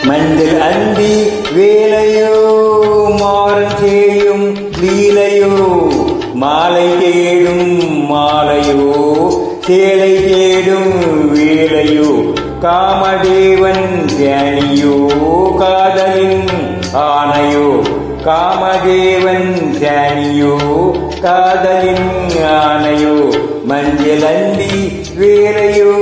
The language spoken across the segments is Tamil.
மஞ்சள் அந்தி வேலையோ மாறன் செய்யும் லீலையோ மாலை தேடும் மாலையோ சேலை தேடும் வேலையோ காமதேவன் தியானியோ காதலின் ஆணையோ காமதேவன் தியானியோ காதலின் ஆணையோ மஞ்சள் அந்தி வேலையோ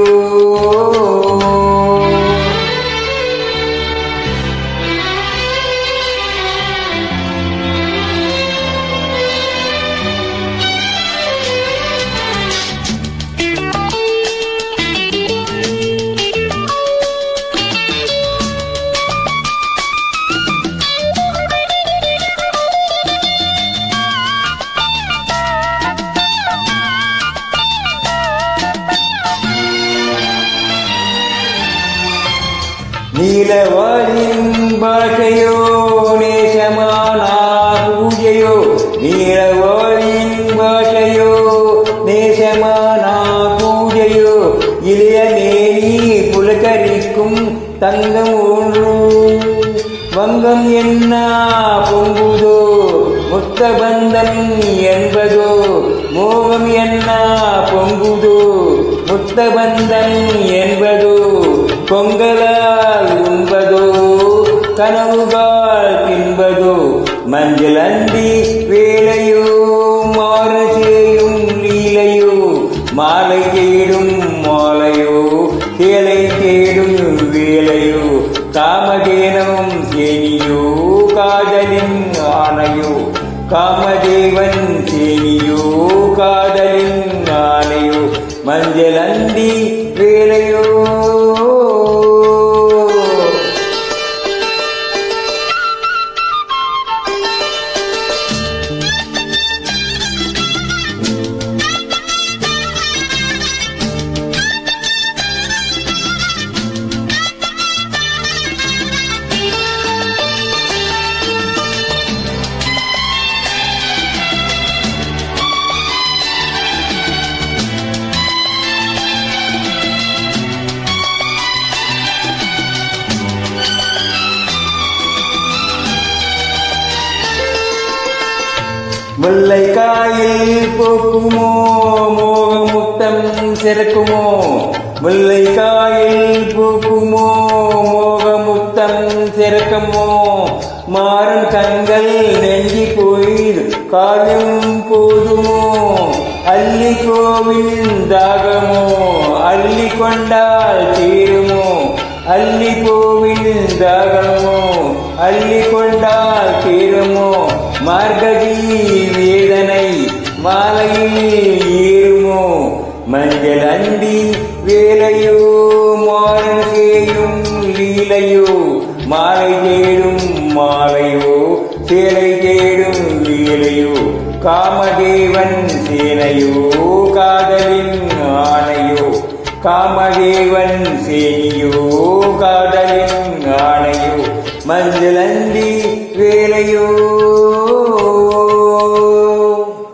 நீலவானின் பாஷையோ நேசமான பூஜையோ நீலவானின் பாஷையோ நேசமான பூஜையோ இளைய மேனி புலகரிக்கும் தங்கம் ஒன்று வங்கம் என்ன பொங்குதோ முத்தபந்தம் என்பதோ மோகம் என்ன பொங்குதோ முத்தபந்தம் என்பதோ பொங்கலால் உண்பதோ கனவுகள் தின்பதோ மஞ்சள் அந்தி வேலையோ மாறு செய்யும் லீலையோ மாலை தேடும் மாலையோ சேலை தேடும் வேலையோ காமதேனம் சேனியோ காதலின் ஆணையோ காமதேவன் சேனியோ காதலின் ஆணையோ மஞ்சள் அந்தி வேலையோ முல்லைக்காயில் பூக்குமோ மோகமுத்தம் சிறக்குமோ முல்லைக்காயில் பூக்குமோ மோகமுத்தம் சிறக்குமோ மாறன் கண்கள் நெஞ்சி போய் காயும் போதுமோ அள்ளி கோவில் தாகமோ அள்ளி கொண்டால் தீருமோ அள்ளி கோவில் தாகமோ அள்ளி கொண்டால் தீருமோ மார்கழி வேதனை மாலையில் ஏறுமோ மஞ்சள் அந்தி வேலையோ மாறன் செய்யும் லீலையோ மாலை தேடும் மாலையோ சேலை தேடும் வேலையோ காமதேவன் சேனையோ காதலின் ஆணையோ காமதேவன் சேனியோ காதலின் ஆணையோ மஞ்சள் அந்தி வேலையோ